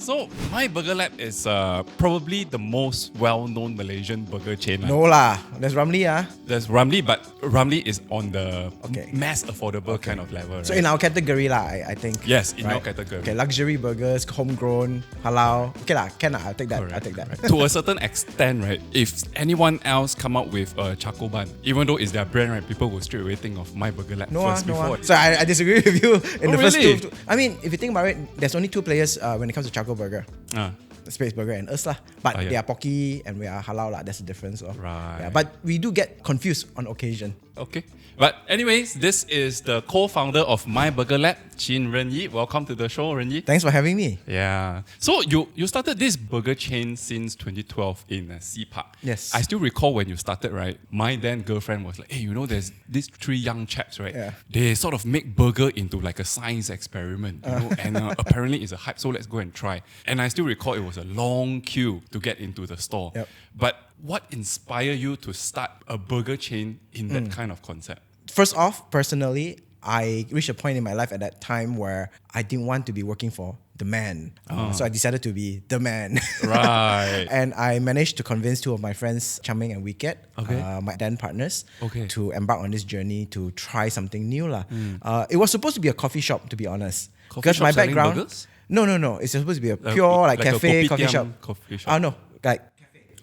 So, myBurgerLab is probably the most well-known Malaysian burger chain. No lah, there's Ramly There's Ramly, but Ramly is on the Okay. mass affordable kind of level. So right? in our category lah, I think. Yes, in our category. Okay, luxury burgers, homegrown, halal. Okay lah, can lah, I'll take that. Correct. I'll take that. To a certain extent, right? If anyone else come out with a charcoal bun, even though it's their brand, right, people will straight away think of myBurgerLab first before. So I disagree with you in the first really? two. I mean, if you think about it, there's only two players when it comes to charcoal burger. Space Burger and us lah. But they are Pocky and we are halal lah. That's the difference. Right. Yeah, but we do get confused on occasion. Okay. But anyways, this is the co-founder of myBurgerLab, Chin Ren Yi. Welcome to the show, Ren Yi. Thanks for having me. Yeah. So you started this burger chain since 2012 in Sea Park. Yes. I still recall when you started, right? My then girlfriend was like, hey, there's these three young chaps, right? Yeah. They sort of make burger into like a science experiment, you know, and apparently it's a hype, so let's go and try. And I still recall it was a long queue to get into the store. Yep. But what inspired you to start a burger chain in that kind of concept? First off, personally, I reached a point in my life at that time where I didn't want to be working for the man. So I decided to be the man. Right. And I managed to convince two of my friends, Chaming and Wicket, my then partners, to embark on this journey to try something new. It was supposed to be a coffee shop, to be honest. Because my background... Burgers? No. It's supposed to be a pure like cafe, coffee shop. No, like...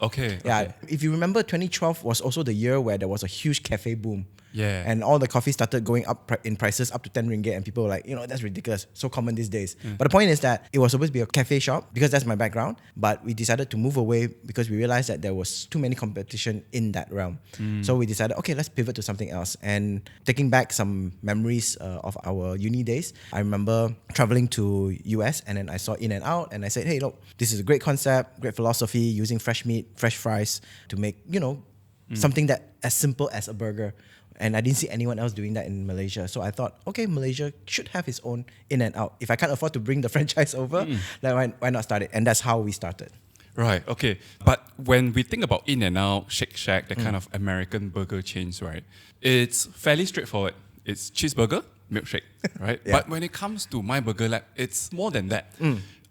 Okay. Yeah. If you remember, 2012 was also the year where there was a huge cafe boom. Yeah. And all the coffee started going up in prices up to 10 ringgit and people were like, that's ridiculous. So common these days. But the point is that it was supposed to be a cafe shop because that's my background. But we decided to move away because we realized that there was too many competition in that realm. So we decided, okay, let's pivot to something else. And taking back some memories of our uni days, I remember traveling to US and then I saw In-N-Out and I said, hey, look, this is a great concept, great philosophy, using fresh meat, fresh fries to make, something that as simple as a burger. And I didn't see anyone else doing that in Malaysia. So I thought, okay, Malaysia should have its own In-N-Out. If I can't afford to bring the franchise over, then why not start it? And that's how we started. Right, okay. But when we think about In-N-Out, Shake Shack, the kind of American burger chains, right, it's fairly straightforward. It's cheeseburger, milkshake, right? Yeah. But when it comes to myBurgerLab, it's more than that.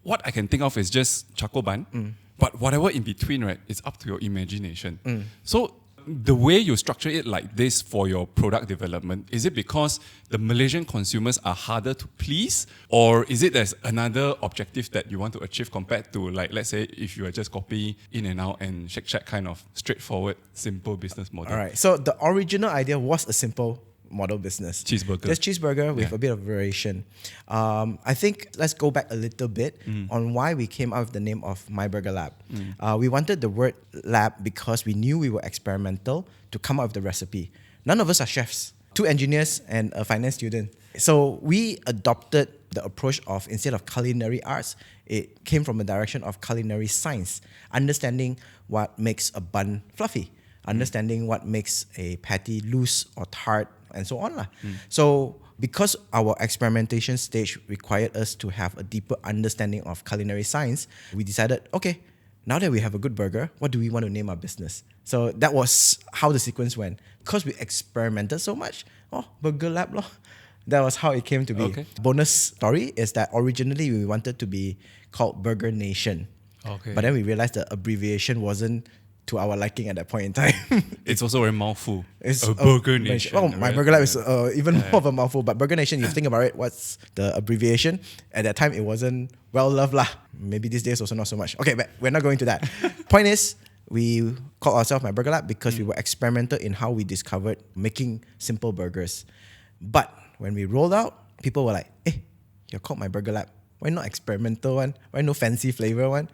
What I can think of is just charcoal bun, but whatever in between, right, it's up to your imagination. So the way you structure it like this for your product development, is it because the Malaysian consumers are harder to please? Or is it there's another objective that you want to achieve compared to, like, let's say, if you are just copying In-N-Out and Shake Shack kind of straightforward, simple business model? All right. So the original idea was a simple model business. Cheeseburger. Just cheeseburger with a bit of variation. I think let's go back a little bit on why we came out with the name of myBurgerLab. We wanted the word lab because we knew we were experimental to come up with the recipe. None of us are chefs. 2 engineers and a finance student. So we adopted the approach of, instead of culinary arts, it came from a direction of culinary science, understanding what makes a bun fluffy, understanding what makes a patty loose or tart, and so on. So because our experimentation stage required us to have a deeper understanding of culinary science, we decided, okay, now that we have a good burger, what do we want to name our business? So that was how the sequence went. Because we experimented so much, BurgerLab lor. That was how it came to be. Okay. Bonus story is that originally we wanted to be called Burger Nation. Okay. But then we realized the abbreviation wasn't to our liking at that point in time. It's also very mouthful. It's a Burger Nation. Oh, right? myBurgerLab is even more of a mouthful. But Burger Nation, you think about it, what's the abbreviation? At that time, it wasn't well loved lah. Maybe these days also not so much. Okay, but we're not going to that. Point is, we called ourselves myBurgerLab because we were experimental in how we discovered making simple burgers. But when we rolled out, people were like, hey, you're called myBurgerLab. Why not experimental one? Why no fancy flavor one?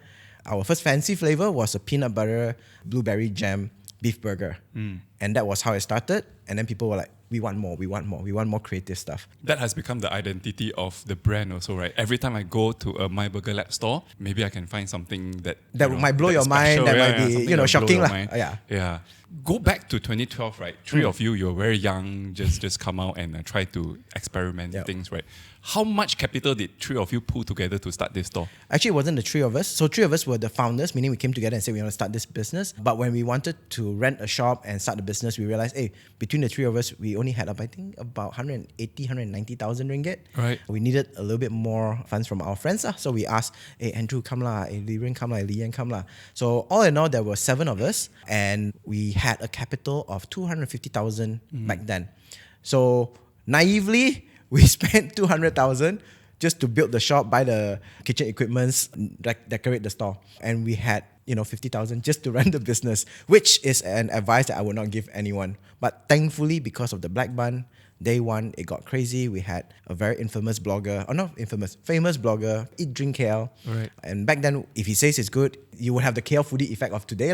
Our first fancy flavor was a peanut butter, blueberry jam beef burger. And that was how it started. And then people were like, we want more creative stuff. That has become the identity of the brand also, right? Every time I go to a myBurgerLab store, maybe I can find something that might blow your mind, that might be, shocking lah. Yeah. Go back to 2012, right? Three of you were very young, just come out and try to experiment things, right? How much capital did three of you pull together to start this store? Actually, it wasn't the three of us. So three of us were the founders, meaning we came together and said we want to start this business. But when we wanted to rent a shop and start the business, we realized, hey, between the three of us, we only had I think about 190,000 ringgit. Right. We needed a little bit more funds from our friends. So we asked, hey, Andrew, come lah. Hey, Lee Ren, come lah. Lee Yan, come lah. So all in all, there were 7 of us and we had a capital of 250,000 back then. So naively, we spent 200,000 just to build the shop, buy the kitchen equipments, decorate the store. And we had 50,000 just to run the business, which is an advice that I would not give anyone. But thankfully, because of the black bun, day one, it got crazy. We had a very famous blogger, famous blogger, Eat Drink KL. Right. And back then, if he says it's good, you would have the KL foodie effect of today.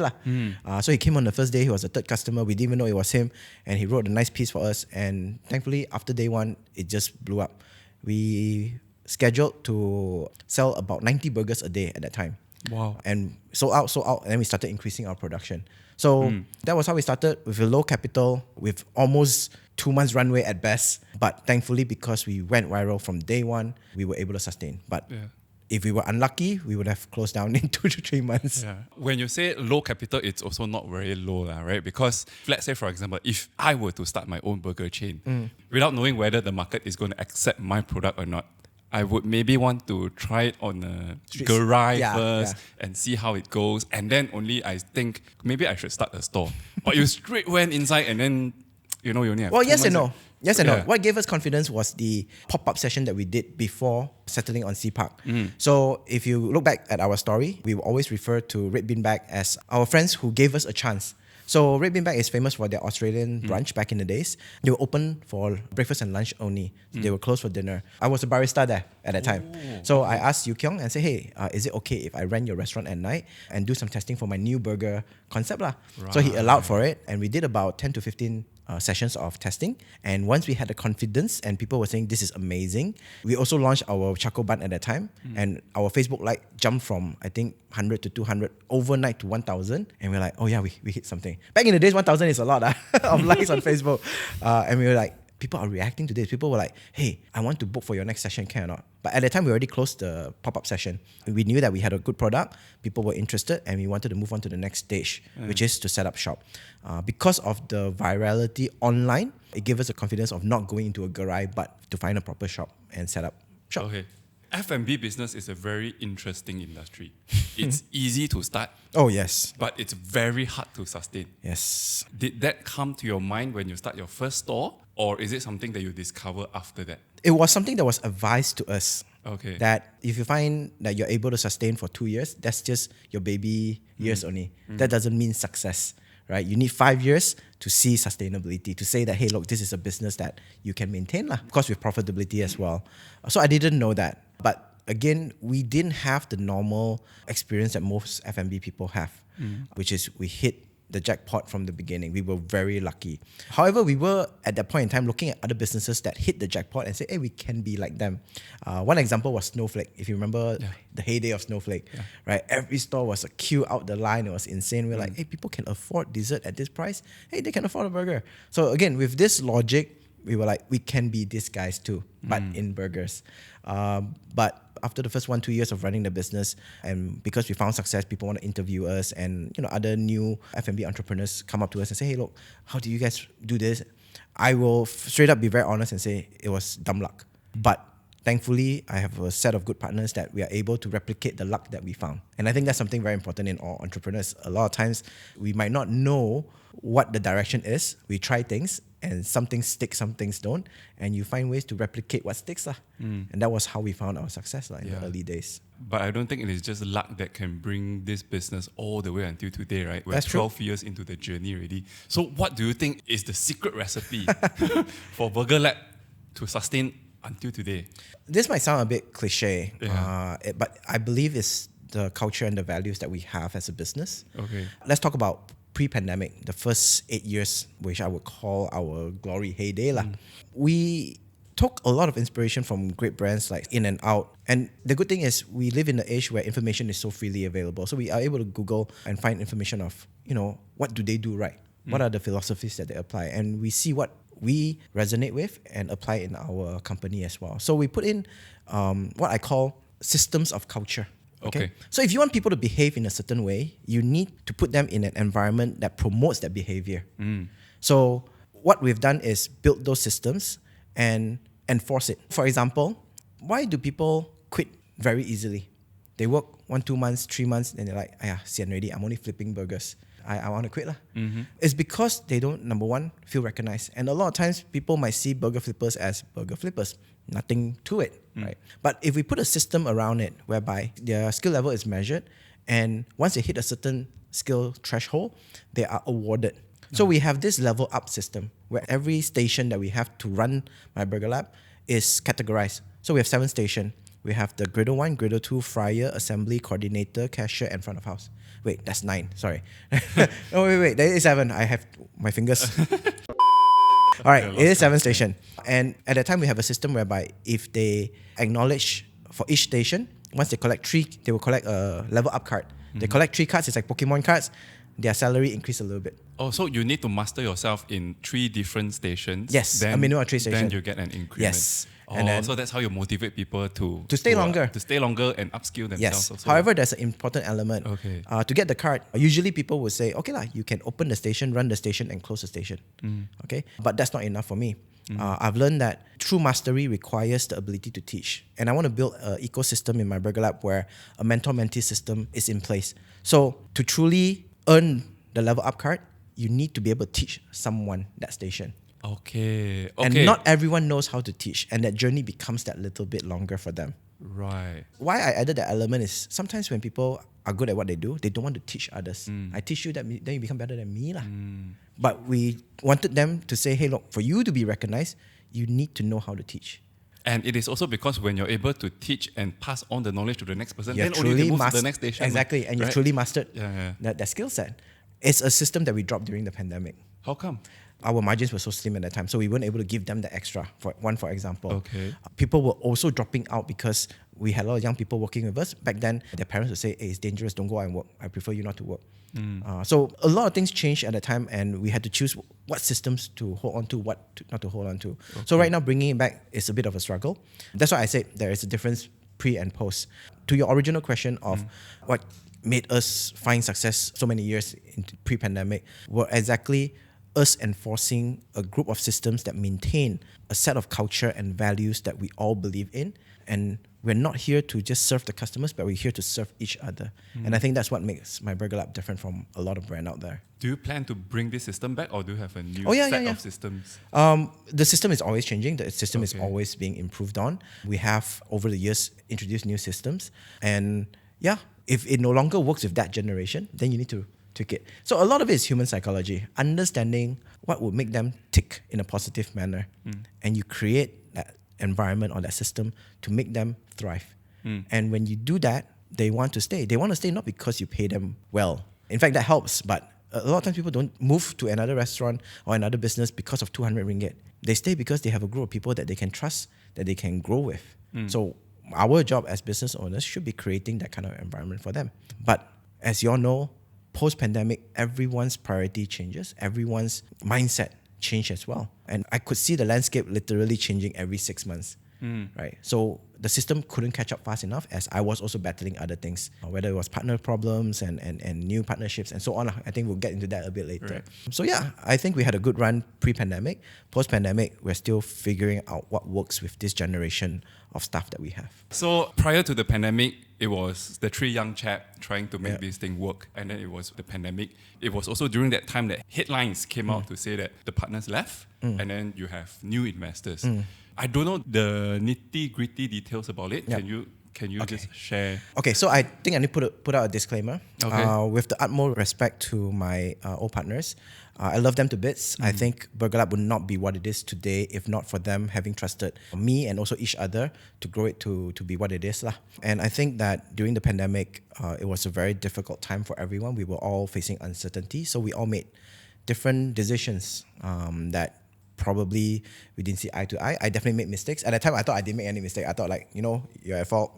So he came on the first day, he was the third customer. We didn't even know it was him. And he wrote a nice piece for us. And thankfully, after day one, it just blew up. We scheduled to sell about 90 burgers a day at that time. Wow. And sold out. And then we started increasing our production. So that was how we started, with a low capital, with almost 2 months runway at best. But thankfully, because we went viral from day one, we were able to sustain. But if we were unlucky, we would have closed down in 2 to 3 months. Yeah. When you say low capital, it's also not very low, right? Because let's say, for example, if I were to start my own burger chain, without knowing whether the market is going to accept my product or not, I would maybe want to try it on a garage first and see how it goes. And then only I think maybe I should start a store. But you straight went inside and then, you only have yes and no. Yes and no. What gave us confidence was the pop-up session that we did before settling on Sea Park. So if you look back at our story, we will always refer to Red Bean Bag as our friends who gave us a chance. So Red Bean Bag is famous for their Australian brunch back in the days. They were open for breakfast and lunch only. So they were closed for dinner. I was a barista there at that time. So I asked Yu Kyung and said, hey, is it okay if I rent your restaurant at night and do some testing for my new burger concept? Right. So he allowed for it, and we did about 10 to 15 sessions of testing. And once we had the confidence and people were saying this is amazing, we also launched our charcoal bun at that time. And our Facebook like jumped from, I think, 100 to 200 overnight to 1,000. And we're like, oh yeah, we hit something. Back in the days, 1,000 is a lot of likes on Facebook. And we were like, people are reacting to this. People were like, hey, I want to book for your next session, can or not? But at the time, we already closed the pop-up session. We knew that we had a good product, people were interested, and we wanted to move on to the next stage, which is to set up shop. Because of the virality online, it gave us the confidence of not going into a garage, but to find a proper shop and set up shop. Okay. F&B business is a very interesting industry. It's easy to start. Oh, yes. But it's very hard to sustain. Yes. Did that come to your mind when you start your first store? Or is it something that you discover after that? It was something that was advised to us. Okay. That if you find that you're able to sustain for 2 years, that's just your baby years only. That doesn't mean success, right? You need 5 years to see sustainability, to say that, hey, look, this is a business that you can maintain, of course, with profitability as well. So I didn't know that. But again, we didn't have the normal experience that most F&B people have, which is we hit the jackpot from the beginning. We were very lucky. However, we were at that point in time looking at other businesses that hit the jackpot and say, hey, we can be like them. One example was Snowflake. If you remember the heyday of Snowflake, right? Every store was a queue out the line. It was insane. We're like, hey, people can afford dessert at this price. Hey, they can afford a burger. So again, with this logic, we were like, we can be these guys too, but in burgers. But after the first 1-2 years of running the business, and because we found success, people want to interview us, and other new F&B entrepreneurs come up to us and say, hey, look, how do you guys do this? I will straight up be very honest and say it was dumb luck. But thankfully, I have a set of good partners that we are able to replicate the luck that we found. And I think that's something very important in all entrepreneurs. A lot of times, we might not know what the direction is. We try things, and some things stick, some things don't. And you find ways to replicate what sticks. And that was how we found our success in the early days. But I don't think it is just luck that can bring this business all the way until today, right? We're That's 12 years into the journey already. So what do you think is the secret recipe for BurgerLab to sustain until today? This might sound a bit cliche, but I believe it's the culture and the values that we have as a business. Okay. Let's talk about pre-pandemic, the first 8 years, which I would call our glory heyday. We took a lot of inspiration from great brands like In and Out. And the good thing is we live in an age where information is so freely available. So we are able to Google and find information of, what do they do right? What are the philosophies that they apply? And we see what we resonate with and apply in our company as well. So we put in what I call systems of culture. Okay. So if you want people to behave in a certain way, you need to put them in an environment that promotes that behavior. So what we've done is build those systems and enforce it. For example, why do people quit very easily? They work 1, 2 months, 3 months, and they're like, sian already, I'm only flipping burgers. I want to quit. It's because they don't, number one, feel recognized. And a lot of times people might see burger flippers as burger flippers. Nothing to it, right? But if we put a system around it whereby their skill level is measured, and once they hit a certain skill threshold, they are awarded. So we have this level up system where every station that we have to run myBurgerLab is categorized. So we have 7 stations. We have the griddle 1, griddle 2, fryer, assembly, coordinator, cashier, and front of house. Wait, that's 9. Sorry. No, wait. There is 7. I have my fingers. All right, it is 7 station. And at that time, we have a system whereby if they acknowledge for each station, once they collect 3, they will collect a level up card. They collect 3 cards, it's like Pokemon cards, their salary increase a little bit. Oh, so you need to master yourself in 3 different stations. Yes, then, a minimum of 3 stations. Then you get an increment. Yes. Oh, And then, so that's how you motivate people to stay longer. To stay longer and upskill themselves. yes. Also. However, there's an important element. Okay. To get the card, usually people will say, okay, you can open the station, run the station, and close the station. Okay, but that's not enough for me. I've learned that true mastery requires the ability to teach. And I want to build an ecosystem in myBurgerLab where a mentor-mentee system is in place. So to truly earn the level up card, you need to be able to teach someone that station. Okay. And not everyone knows how to teach, and that journey becomes that little bit longer for them. Right. Why I added that element is sometimes when people are good at what they do, they don't want to teach others. I teach you that, then you become better than me. But we wanted them to say, hey, look, for you to be recognized, you need to know how to teach. And it is also because when you're able to teach and pass on the knowledge to the next person, You're then only you truly can move to the next station. Exactly, and you've right? truly mastered Yeah. that skill set. It's a system that we dropped during the pandemic. How come? Our margins were so slim at that time, so we weren't able to give them the extra. For example. Okay. People were also dropping out because we had a lot of young people working with us. Back then, their parents would say, hey, it's dangerous, don't go out and work. I prefer you not to work. So a lot of things changed at the time, and we had to choose what systems to hold on to, not to hold on to. Okay. So right now, bringing it back is a bit of a struggle. That's why I say there is a difference pre and post. To your original question of what made us find success so many years in pre-pandemic were exactly us enforcing a group of systems that maintain a set of culture and values that we all believe in. And we're not here to just serve the customers, but we're here to serve each other. And I think that's what makes myBurgerLab different from a lot of brands out there. Do you plan to bring this system back, or do you have a new set of systems? The system is always changing. The system is always being improved on. We have, over the years, introduced new systems. And if it no longer works with that generation, then you need to tweak it. So a lot of it is human psychology, understanding what would make them tick in a positive manner. And you create that environment or that system to make them thrive. And when you do that, they want to stay. They want to stay not because you pay them well. In fact, that helps, but a lot of times people don't move to another restaurant or another business because of 200 ringgit. They stay because they have a group of people that they can trust, that they can grow with. So our job as business owners should be creating that kind of environment for them. But as you all know, post-pandemic, everyone's priority changes. Everyone's mindset changed as well. And I could see the landscape literally changing every 6 months. Right? So the system couldn't catch up fast enough, as I was also battling other things, whether it was partner problems and new partnerships and so on. I think we'll get into that a bit later. Right. So I think we had a good run pre-pandemic. Post-pandemic, we're still figuring out what works with this generation of staff that we have. So prior to the pandemic, it was the 3 young chap trying to make this thing work. And then it was the pandemic. It was also during that time that headlines came out to say that the partners left and then you have new investors. I don't know the nitty-gritty details about it. Can you just share? Okay, so I think I need to put out a disclaimer. Okay. With the utmost respect to my old partners, I love them to bits. I think BurgerLab would not be what it is today if not for them having trusted me and also each other to grow it to be what it is. And I think that during the pandemic, it was a very difficult time for everyone. We were all facing uncertainty. So we all made different decisions that probably we didn't see eye to eye. I definitely made mistakes. At that time, I thought I didn't make any mistake. I thought you're at fault.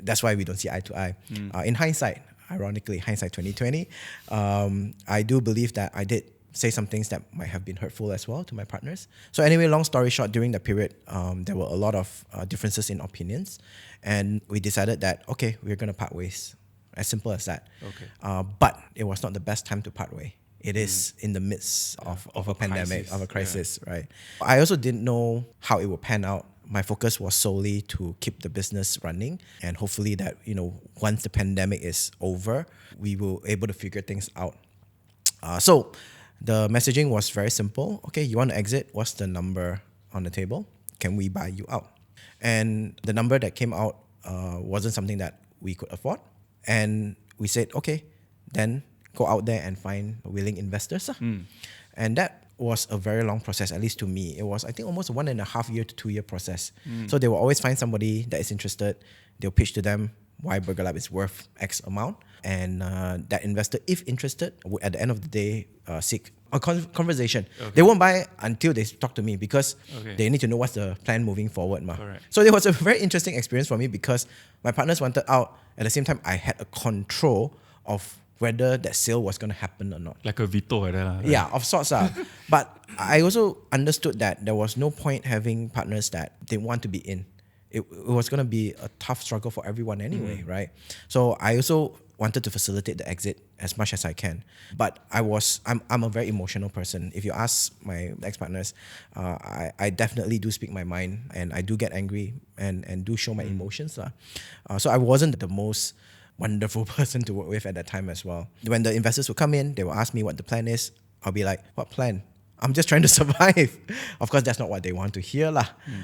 That's why we don't see eye to eye. In hindsight, ironically, hindsight 2020, I do believe that I did say some things that might have been hurtful as well to my partners. So anyway, long story short, during the period, there were a lot of differences in opinions, and we decided that, okay, we're going to part ways. As simple as that. Okay. But it was not the best time to part way. It is in the midst of a pandemic, crisis. of a crisis, right? I also didn't know how it would pan out. My focus was solely to keep the business running, and hopefully that, once the pandemic is over, we will able to figure things out. So the messaging was very simple. Okay, you want to exit? What's the number on the table? Can we buy you out? And the number that came out wasn't something that we could afford. And we said, okay, then go out there and find willing investors. And that was a very long process, at least to me. It was, I think, almost a 1.5 year to 2 year process. So they will always find somebody that is interested. They'll pitch to them why BurgerLab is worth X amount. And that investor, if interested, would at the end of the day seek a conversation. Okay. They won't buy until they talk to me, because they need to know what's the plan moving forward. Correct. So it was a very interesting experience for me, because my partners wanted out. At the same time, I had a control of whether that sale was going to happen or not. Like a veto like that. Right? Yeah, of sorts. But I also understood that there was no point having partners that they want to be in. It was going to be a tough struggle for everyone anyway, right? So I also wanted to facilitate the exit as much as I can. But I'm a very emotional person. If you ask my ex-partners, I definitely do speak my mind, and I do get angry and do show my emotions. So I wasn't the most wonderful person to work with at that time as well. When the investors would come in, they will ask me what the plan is. I'll be like, what plan? I'm just trying to survive. Of course, that's not what they want to hear.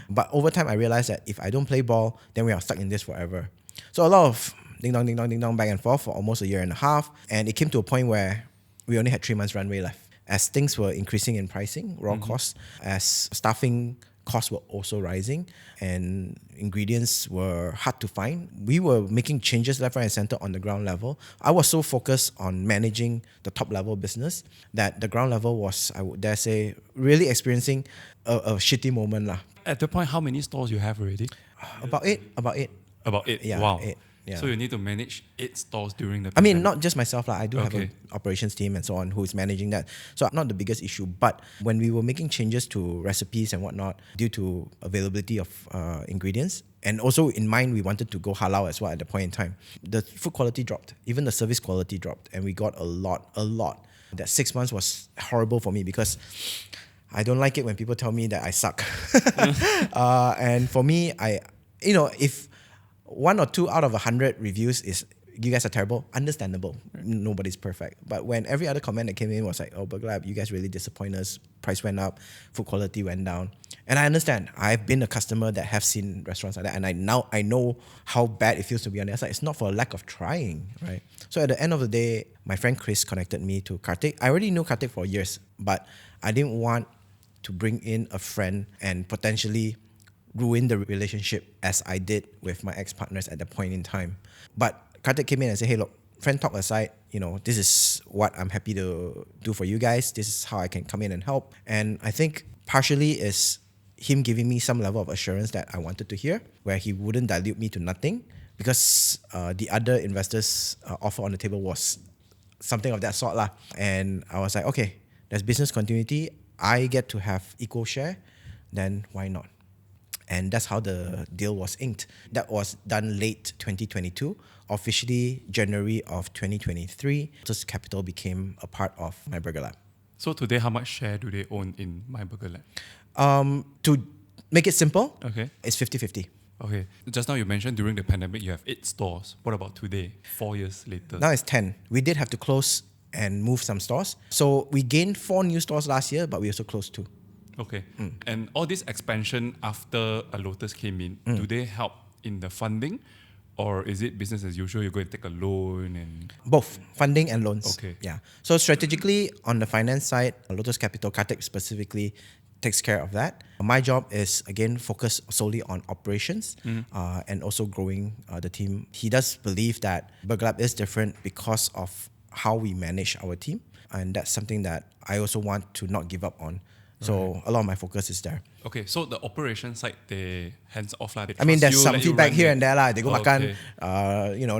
But over time, I realized that if I don't play ball, then we are stuck in this forever. So a lot of ding dong, ding dong, ding dong, back and forth for almost 1.5 years. And it came to a point where we only had 3 months runway left. As things were increasing in pricing, raw costs, as staffing costs were also rising, and ingredients were hard to find. We were making changes left, right, and center on the ground level. I was so focused on managing the top level business that the ground level was, I would dare say, really experiencing a shitty moment. At the point, how many stores you have already? About eight. About 8? Yeah, wow. 8. Yeah. So you need to manage 8 stores during the I mean, pandemic. not just myself. I do have an operations team and so on who is managing that. So not the biggest issue. But when we were making changes to recipes and whatnot, due to availability of ingredients, and also in mind, we wanted to go halal as well at the point in time, the food quality dropped. Even the service quality dropped. And we got a lot. That 6 months was horrible for me, because I don't like it when people tell me that I suck. And for me, if 1 or 2 out of 100 reviews is, you guys are terrible, understandable. Right. Nobody's perfect. But when every other comment that came in was like, oh, BurgerLab, you guys really disappoint us. Price went up, food quality went down. And I understand. I've been a customer that have seen restaurants like that, and I know how bad it feels to be on the other side. It's not for a lack of trying, right? So at the end of the day, my friend Chris connected me to Karthik. I already knew Karthik for years, but I didn't want to bring in a friend and potentially ruin the relationship as I did with my ex-partners at that point in time. But Karthik came in and said, hey, look, friend talk aside, this is what I'm happy to do for you guys. This is how I can come in and help. And I think partially is him giving me some level of assurance that I wanted to hear, where he wouldn't dilute me to nothing, because the other investors' offer on the table was something of that sort. And I was like, okay, there's business continuity. I get to have equal share, then why not? And that's how the deal was inked. That was done late 2022. Officially, January of 2023, Lotus Capital became a part of myBurgerLab. So today, how much share do they own in myBurgerLab? To make it simple, it's 50-50. Okay. Just now you mentioned during the pandemic you have 8 stores. What about today, 4 years later? Now it's 10. We did have to close and move some stores. So we gained 4 new stores last year, but we also closed 2. Okay. And all this expansion after a Lotus came in, do they help in the funding? Or is it business as usual? You go and take a loan and... Both, funding and loans. Okay. Yeah. So strategically, on the finance side, Lotus Capital, Karthik specifically, takes care of that. My job is, again, focus solely on operations and also growing the team. He does believe that BurgerLab is different because of how we manage our team. And that's something that I also want to not give up on. So a lot of my focus is there. Okay, so the operation side, they hands off lah. I mean, there's you, some let you feedback run here it. and there lah. They go makan,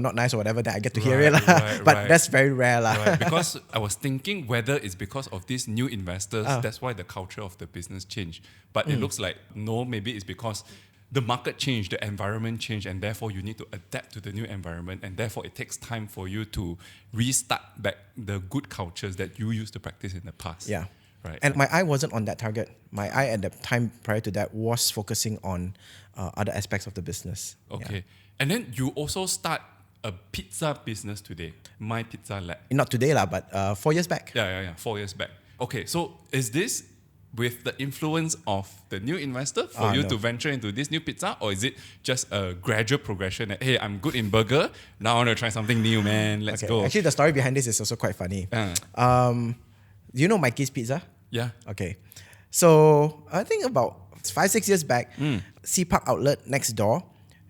not nice or whatever. Then I get to hear it lah. But that's very rare lah. Right, because I was thinking whether it's because of these new investors, that's why the culture of the business changed. But it looks like no, maybe it's because the market changed, the environment changed, and therefore you need to adapt to the new environment, and therefore it takes time for you to restart back the good cultures that you used to practice in the past. Yeah. Right. And my eye wasn't on that target. My eye at the time prior to that was focusing on other aspects of the business. Okay. Yeah. And then you also start a pizza business today, myBurgerLab. Not today lah, but 4 years back. Yeah. 4 years back. Okay, so is this with the influence of the new investor for you to venture into this new pizza, or is it just a gradual progression that, hey, I'm good in burger, now I want to try something new, man, let's go. Actually, the story behind this is also quite funny. Do you know Mikey's Pizza? Yeah. Okay. So I think about 5-6 years back, Sea Park outlet next door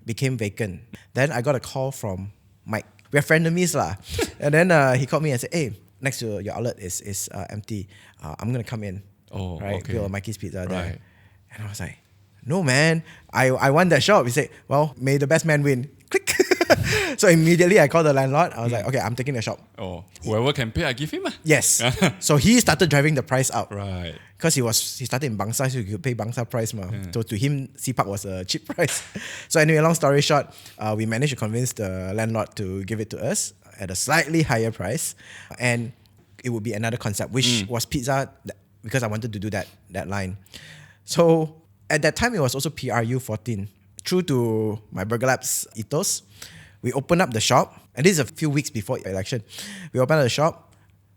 became vacant. Then I got a call from Mike. We're frenemies lah. And then he called me and said, hey, next to your outlet is empty. I'm going to come in. Oh, right, okay. build a Mikey's Pizza there. Right. And I was like, no man, I want that shop. He said, well, may the best man win. Click. So immediately I called the landlord. I was like, okay, I'm taking the shop. Oh, whoever can pay, I give him. Yes. So he started driving the price up. Right. Because he started in Bangsa, so he could pay Bangsa price. So to him, Sea Park was a cheap price. So anyway, long story short, we managed to convince the landlord to give it to us at a slightly higher price. And it would be another concept, which was pizza, because I wanted to do that line. So at that time, it was also PRU 14. True to myBurgerLab's ethos, we opened up the shop, and this is a few weeks before election. We opened up the shop,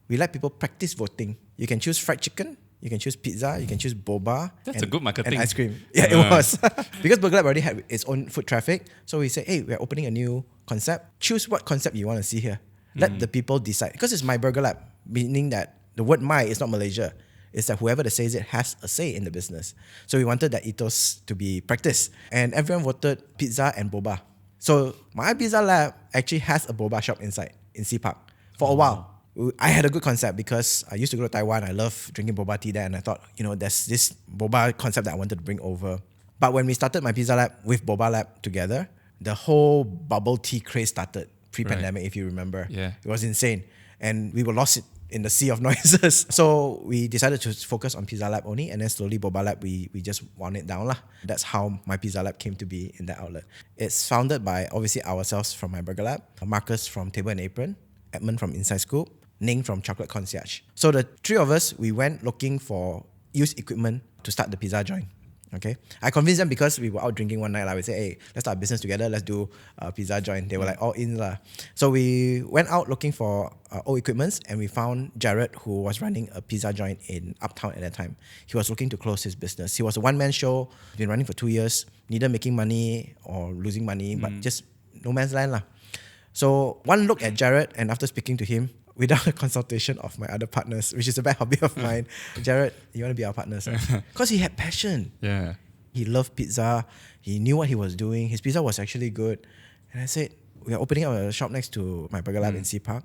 we let people practice voting. You can choose fried chicken, you can choose pizza, you can choose boba. That's a good marketing. And ice cream. Yeah, it was. Because BurgerLab already had its own foot traffic, so we said, hey, we're opening a new concept. Choose what concept you want to see here. Let the people decide. Because it's myBurgerLab, meaning that the word my is not Malaysia. It's that whoever that says it has a say in the business. So we wanted that ethos to be practiced. And everyone voted pizza and boba. So myBurgerLab actually has a boba shop inside in Sea Park for a while. I had a good concept because I used to go to Taiwan. I love drinking boba tea there. And I thought, there's this boba concept that I wanted to bring over. But when we started myBurgerLab with Boba Lab together, the whole bubble tea craze started pre-pandemic, if you remember. Yeah. It was insane. And we were lost in the sea of noises. So we decided to focus on Pizza Lab only, and then slowly Boba Lab, we just wound it down lah. That's how myBurgerLab came to be in that outlet. It's founded by obviously ourselves from myBurgerLab, Marcus from Table and Apron, Edmund from Inside Scoop, Ning from Chocolate Concierge. So the three of us, we went looking for used equipment to start the pizza joint. Okay, I convinced them because we were out drinking one night. We said, hey, let's start a business together. Let's do a pizza joint. They were like all in lah. So we went out looking for old equipments, and we found Jared, who was running a pizza joint in Uptown at that time. He was looking to close his business. He was a one-man show. He's been running for 2 years, neither making money or losing money, but just no man's land lah. So one look at Jared, and after speaking to him, without a consultation of my other partners, which is a bad hobby of mine, Jared, you want to be our partners? Because he had passion. Yeah. He loved pizza. He knew what he was doing. His pizza was actually good. And I said, we are opening up a shop next to myBurgerLab in Sea Park.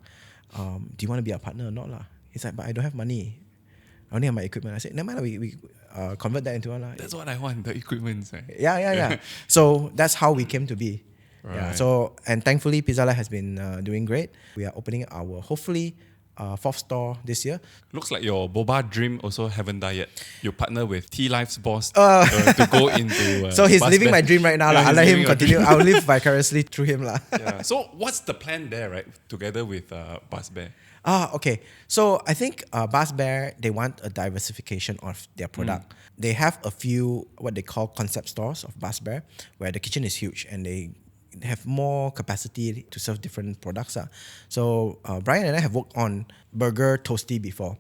Do you want to be our partner or not lah? He's like, but I don't have money. I only have my equipment. I said, never mind, we convert that into one lah. That's what I want, the equipment. Yeah. So that's how we came to be. Right. Yeah. So, and thankfully, Pizza Lab has been doing great. We are opening our, hopefully, fourth store this year. Looks like your boba dream also haven't died yet. You partner with T Life's boss to go into. So he's living my dream right now. Yeah, I'll let him continue. I'll live vicariously through him. Yeah. So what's the plan there, right? Together with Bus Bear. Okay. So I think Bus Bear, they want a diversification of their product. They have a few what they call concept stores of Bus Bear, where the kitchen is huge and they have more capacity to serve different products. So Brian and I have worked on burger toasty before.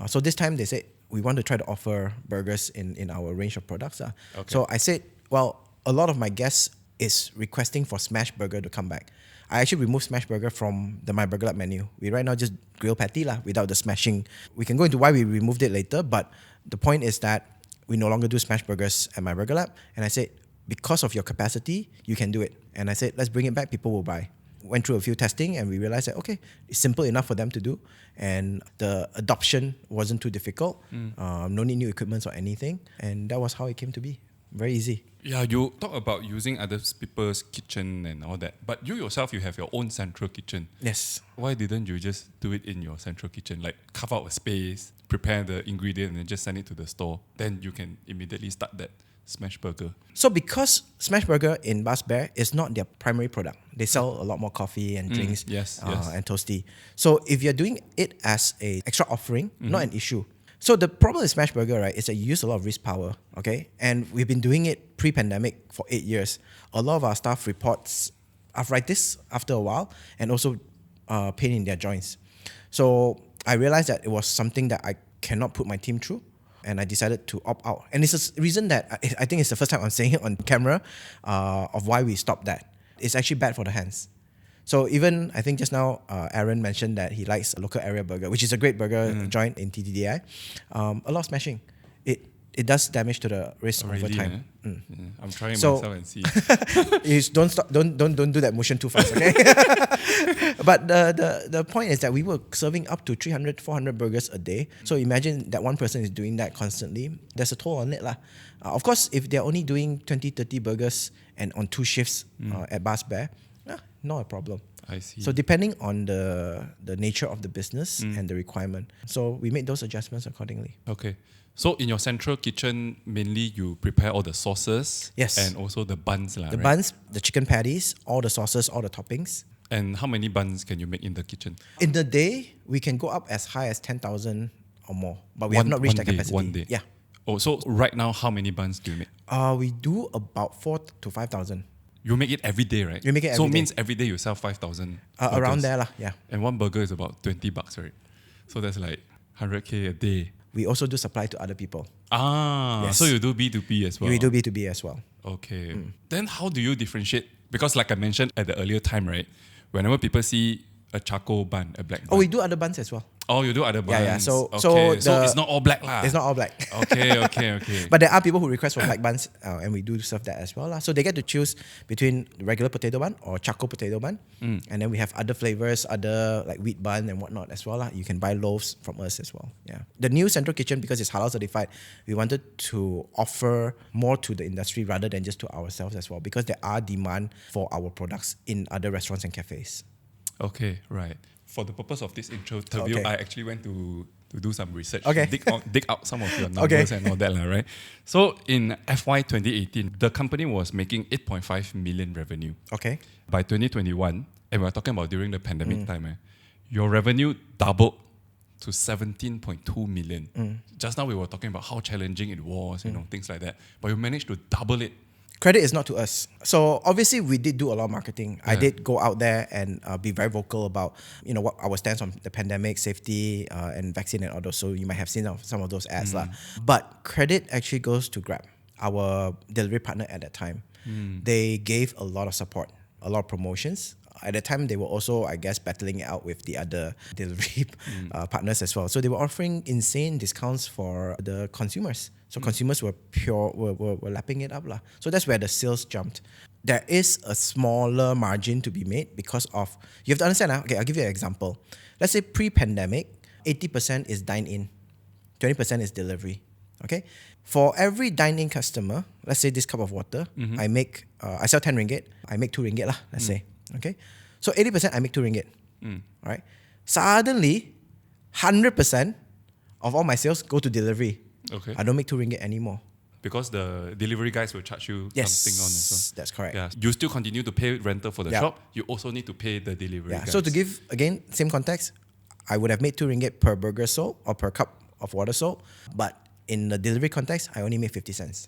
So this time they said, we want to try to offer burgers in our range of products. Okay. So I said, well, a lot of my guests is requesting for Smash Burger to come back. I actually removed Smash Burger from the myBurgerLab menu. We right now just grill patty without the smashing. We can go into why we removed it later, but the point is that we no longer do Smash Burgers at myBurgerLab. And I said, because of your capacity, you can do it. And I said, let's bring it back, people will buy. went through a few testing and we realized that, okay, it's simple enough for them to do. And the adoption wasn't too difficult. No need new equipment or anything. And that was how it came to be. Very easy. Yeah, you talk about using other people's kitchen and all that, but you yourself, you have your own central kitchen. Yes. Why didn't you just do it in your central kitchen? Like carve out a space, prepare the ingredient, and then just send it to the store. Then you can immediately start that smash burger. So because Smash Burger in Bus Bear is not their primary product, they sell a lot more coffee and drinks yes. and toasty. So if you're doing it as a extra offering, not an issue. So the problem with Smash Burger, right, is that you use a lot of wrist power, okay? And we've been doing it pre-pandemic for 8 years. A lot of our staff reports arthritis after a while and also pain in their joints. So I realized that it was something that I cannot put my team through, and I decided to opt out. And it's a reason that I think it's the first time I'm saying it on camera of why we stopped that. It's actually bad for the hands. So even, I think just now, Aaron mentioned that he likes local area burger, which is a great burger joint in TTDI. A lot of smashing. It does damage to the wrist over time. Yeah, I'm trying myself and see. Don't do that motion too fast, okay? But the point is that we were serving up to 300, 400 burgers a day. So imagine that one person is doing that constantly. There's a toll on it. Of course, if they're only doing 20, 30 burgers and on 2 shifts at Bus Bear, not a problem. I see. So depending on the nature of the business and the requirement. So we made those adjustments accordingly. Okay. So in your central kitchen, mainly you prepare all the sauces. Yes. And also the buns. The buns, the chicken patties, all the sauces, all the toppings. And how many buns can you make in the kitchen? In the day, we can go up as high as 10,000 or more. But we have not reached that capacity. One day? Yeah. Oh, so right now, how many buns do you make? We do about 4,000 to 5,000. You make it every day, right? We make it so every day. Means every day you sell 5,000 around there, yeah. And one burger is about $20, right? So that's like 100K a day. We also do supply to other people. Yes. So you do B2B as well? We do B2B as well. Okay. Then how do you differentiate? Because like I mentioned at the earlier time, right? Whenever people see a charcoal bun, a black bun. Oh, we do other buns as well. Oh, you do other buns. Yeah. So it's not all black lah. It's not all black. Okay. But there are people who request for black buns, and we do serve that as well lah. So they get to choose between regular potato bun or charcoal potato bun, and then we have other flavors, other like wheat bun and whatnot as well lah. You can buy loaves from us as well. Yeah. The new central kitchen, because it's halal certified, we wanted to offer more to the industry rather than just to ourselves as well, because there are demand for our products in other restaurants and cafes. Okay, right. For the purpose of this interview, I actually went to do some research, dig out some of your numbers and all that, right? So in FY 2018, the company was making 8.5 million revenue. Okay. By 2021, and we're talking about during the pandemic time, your revenue doubled to 17.2 million. Just now we were talking about how challenging it was, things like that. But you managed to double it. Credit is not to us. So obviously we did do a lot of marketing. I did go out there and be very vocal about what our stance on the pandemic, safety, and vaccine and all those. So you might have seen some of those ads lah. But credit actually goes to Grab, our delivery partner at that time. They gave a lot of support, a lot of promotions. At that time, they were also, I guess, battling it out with the other delivery partners as well. So they were offering insane discounts for the consumers. So consumers were lapping it up lah. So that's where the sales jumped. There is a smaller margin to be made because of, you have to understand, okay, I'll give you an example. Let's say pre-pandemic, 80% is dine-in, 20% is delivery, okay? For every dine-in customer, let's say this cup of water, I sell 10 ringgit, I make 2 ringgit lah, let's say, okay? So 80% I make 2 ringgit, right? Suddenly, 100% of all my sales go to delivery. Okay. I don't make 2 ringgit anymore. Because the delivery guys will charge you something on as well. That's correct. Yeah. You still continue to pay rental for the shop. You also need to pay the delivery guys. So to give, again, same context, I would have made 2 ringgit per burger sold or per cup of water sold. But in the delivery context, I only made 50 cents.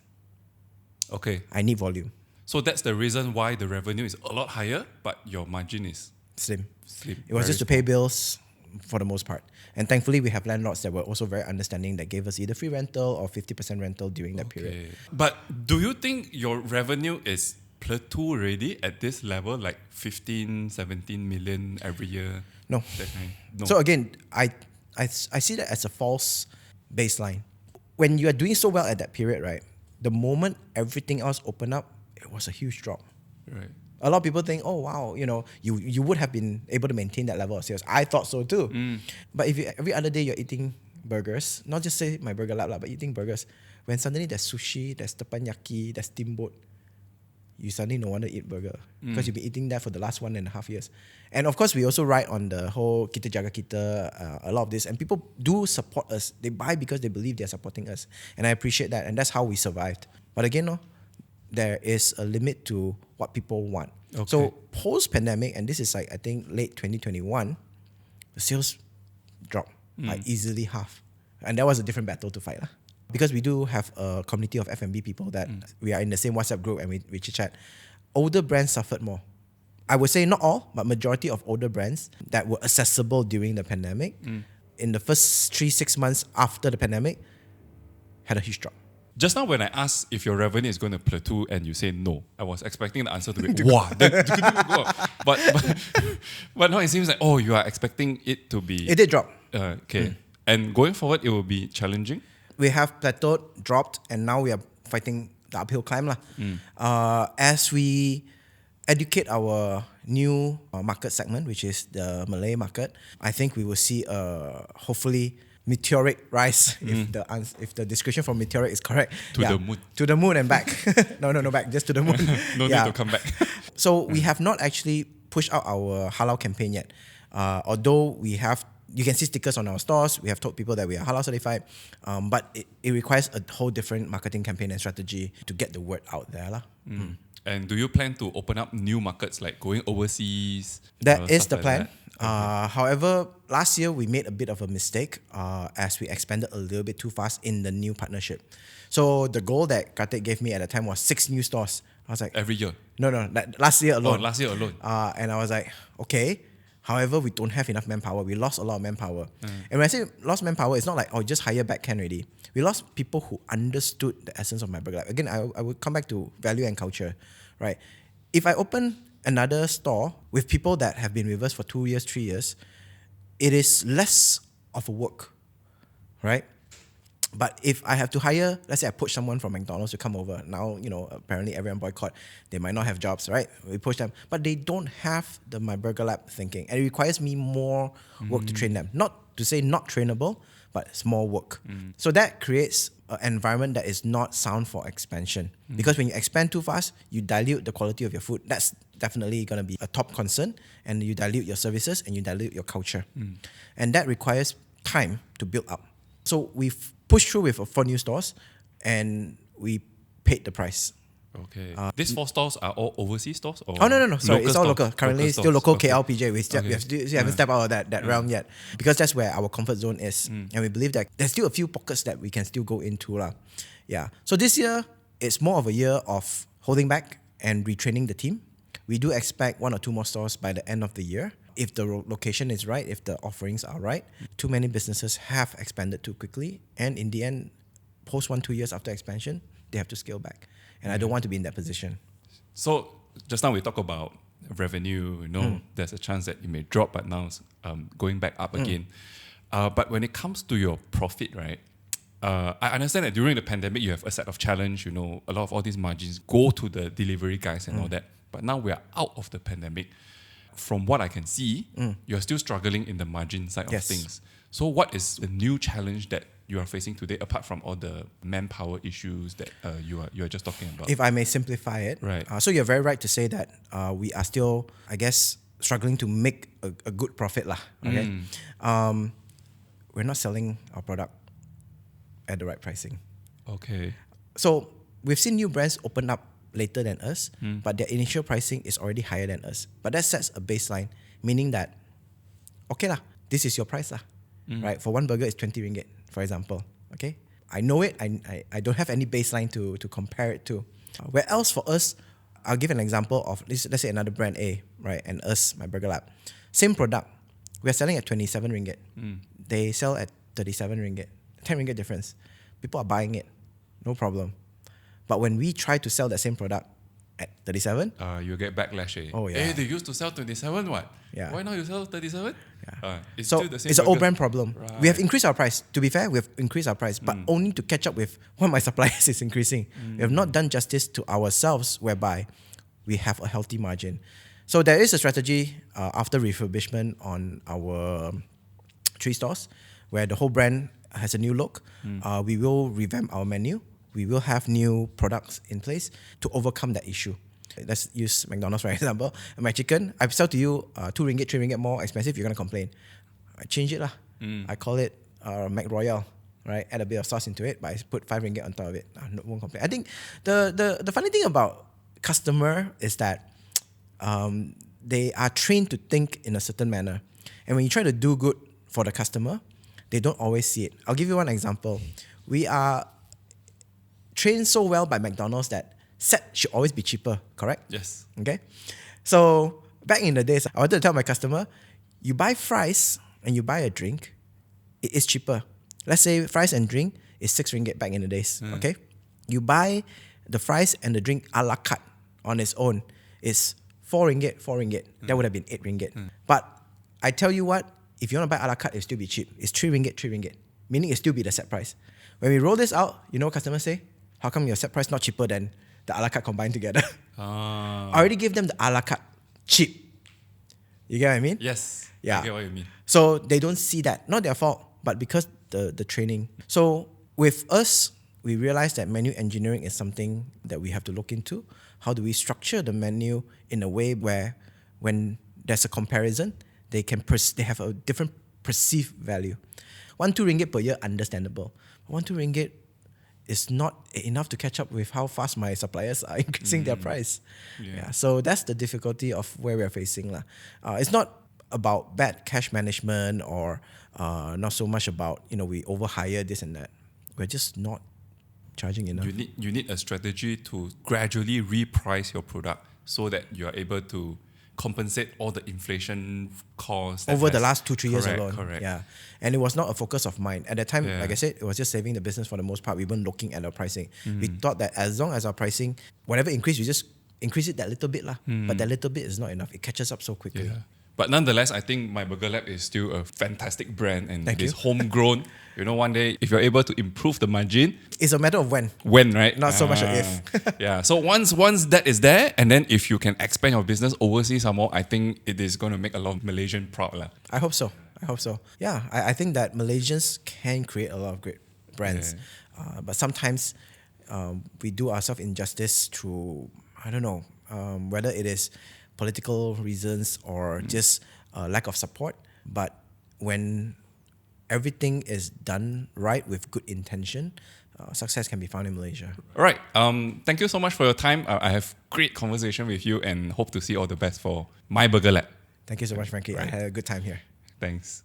Okay. I need volume. So that's the reason why the revenue is a lot higher, but your margin is slim. It was just to pay bills for the most part. And thankfully, we have landlords that were also very understanding that gave us either free rental or 50% rental during that period. But do you think your revenue is plateau already at this level, like 15, 17 million every year? No. That kind? No. So again, I see that as a false baseline. When you are doing so well at that period, right, the moment everything else opened up, it was a huge drop. Right. A lot of people think, oh wow, you would have been able to maintain that level of sales. I thought so too. But if every other day you're eating burgers, not just say myBurgerLab lah, but eating burgers, when suddenly there's sushi, there's teppanyaki, there's steamboat, you suddenly don't want to eat burger because you've been eating that for the last 1.5 years. And of course, we also ride on the whole kita jaga kita, a lot of this. And people do support us. They buy because they believe they're supporting us. And I appreciate that. And that's how we survived. But again, no, there is a limit to what people want. Okay. So post-pandemic, and this is like, I think, late 2021, the sales dropped by easily half. And that was a different battle to fight. Because we do have a community of F&B people that we are in the same WhatsApp group and we chit-chat. Older brands suffered more. I would say not all, but majority of older brands that were accessible during the pandemic, in the first 3-6 months after the pandemic, had a huge drop. Just now when I asked if your revenue is going to plateau and you say no, I was expecting the answer to be, wow, but now it seems like, you are expecting it to be... It did drop. Okay. And going forward, it will be challenging? We have plateaued, dropped, and now we are fighting the uphill climb. As we educate our new market segment, which is the Malay market, I think we will see a hopefully meteoric rise, if the description for meteoric is correct. The moon. To the moon and back. No, back, just to the moon. No need to come back. So we have not actually pushed out our halal campaign yet. Although we have, you can see stickers on our stores. We have told people that we are halal certified, but it requires a whole different marketing campaign and strategy to get the word out there. And do you plan to open up new markets, like going overseas? That is the plan. Okay. However, last year we made a bit of a mistake as we expanded a little bit too fast in the new partnership. So the goal that Karthik gave me at the time was 6 new stores. I was like... Every year? No, last year alone. Last year alone. And I was like, okay. However, we don't have enough manpower. We lost a lot of manpower. And when I say lost manpower, it's not like, just hire back can already. We lost people who understood the essence of myBurgerLab. Again, I would come back to value and culture, right? If I open another store with people that have been with us for 2 years, 3 years, it is less of a work, right? But if I have to hire, let's say I poach someone from McDonald's to come over. Now, apparently everyone boycott. They might not have jobs, right? We poach them. But they don't have the myBurgerLab thinking. And it requires me more work to train them. Not to say not trainable, but it's more work. So that creates an environment that is not sound for expansion. Because when you expand too fast, you dilute the quality of your food. That's definitely going to be a top concern. And you dilute your services and you dilute your culture. And that requires time to build up. So we've pushed through with 4 new stores and we paid the price. Okay. These 4 stores are all overseas stores? Or no. Sorry, it's all local. Currently, still local okay. KLPJ. We haven't stepped out of that realm yet because that's where our comfort zone is. And we believe that there's still a few pockets that we can still go into. Yeah. So this year, it's more of a year of holding back and retraining the team. We do expect 1 or 2 more stores by the end of the year. If the location is right, if the offerings are right. Too many businesses have expanded too quickly. And in the end, post 1-2 years after expansion, they have to scale back. And I don't want to be in that position. So just now we talk about revenue, there's a chance that it may drop, but now it's going back up again. But when it comes to your profit, right, I understand that during the pandemic, you have a set of challenge, a lot of all these margins go to the delivery guys and all that. But now we are out of the pandemic. From what I can see, you're still struggling in the margin side of things. So what is the new challenge that you are facing today, apart from all the manpower issues that you are just talking about? If I may simplify it. Right. So you're very right to say that we are still, I guess, struggling to make a good profit. Okay? We're not selling our product at the right pricing. Okay. So we've seen new brands open up later than us, but their initial pricing is already higher than us. But that sets a baseline, meaning that, okay this is your price right? For 1 burger, it's 20 ringgit, for example. Okay, I know it. I don't have any baseline to compare it to. Where else for us, I'll give an example of let's say another brand A, right? And us, myBurgerLab, same product, we're selling at 27 ringgit. They sell at 37 ringgit, 10 ringgit difference. People are buying it, no problem. But when we try to sell that same product at 37, you get backlash. Oh yeah. Hey, they used to sell 27, what? Yeah. Why now you sell 37? Yeah. It's so still the same it's an burger. old brand problem. Right. We have increased our price. To be fair, we have increased our price, but only to catch up with what my suppliers is increasing. We have not done justice to ourselves, whereby we have a healthy margin. So there is a strategy after refurbishment on our 3 stores where the whole brand has a new look. We will revamp our menu. We will have new products in place to overcome that issue. Let's use McDonald's for example. My chicken, I sell to you 2 ringgit, 3 ringgit more expensive, you're going to complain. I change it lah. I call it Mac Royal, right? Add a bit of sauce into it, but I put 5 ringgit on top of it. No one complain. I think the funny thing about customer is that they are trained to think in a certain manner. And when you try to do good for the customer, they don't always see it. I'll give you one example. We are trained so well by McDonald's that set should always be cheaper, correct? Yes. Okay? So back in the days, I wanted to tell my customer, you buy fries and you buy a drink, it is cheaper. Let's say fries and drink is 6 ringgit back in the days, okay? You buy the fries and the drink a la carte on its own, it's 4 ringgit. That would have been 8 ringgit. But I tell you what, if you want to buy a la carte, it'll still be cheap. It's 3 ringgit. Meaning it'll still be the set price. When we roll this out, you know what customers say? How come your set price not cheaper than the a la carte combined together? I already gave them the a la carte cheap. You get what I mean? Yes. Yeah. I get what you mean. So they don't see that. Not their fault, but because the training. So with us, we realized that menu engineering is something that we have to look into. How do we structure the menu in a way where when there's a comparison, they have a different perceived value. 1-2 ringgit per year, understandable. 1-2 ringgit is not enough to catch up with how fast my suppliers are increasing their price. Yeah. So that's the difficulty of where we're facing. It's not about bad cash management or not so much about, we overhire this and that. We're just not charging enough. You need a strategy to gradually reprice your product so that you are able to compensate all the inflation costs over the last 2-3 years alone. Correct. Yeah. And it was not a focus of mine. At that time, like I said, it was just saving the business for the most part. We weren't looking at our pricing. We thought that as long as our pricing, whatever increase, we just increase it that little bit. But that little bit is not enough. It catches up so quickly. Yeah. But nonetheless, I think myBurgerLab is still a fantastic brand and Thank it is you. homegrown. One day, if you're able to improve the margin, it's a matter of when. When, right? Not so much a if. Yeah. So once that is there, and then if you can expand your business overseas some more, I think it is going to make a lot of Malaysian proud. I hope so. Yeah, I think that Malaysians can create a lot of great brands. Yeah. But sometimes we do ourselves injustice through, I don't know, whether it is political reasons or just lack of support. But when everything is done right with good intention, success can be found in Malaysia. All right. Thank you so much for your time. I have great conversation with you and hope to see all the best for myBurgerLab. Thank you so much, Frankie. Right. I had a good time here. Thanks.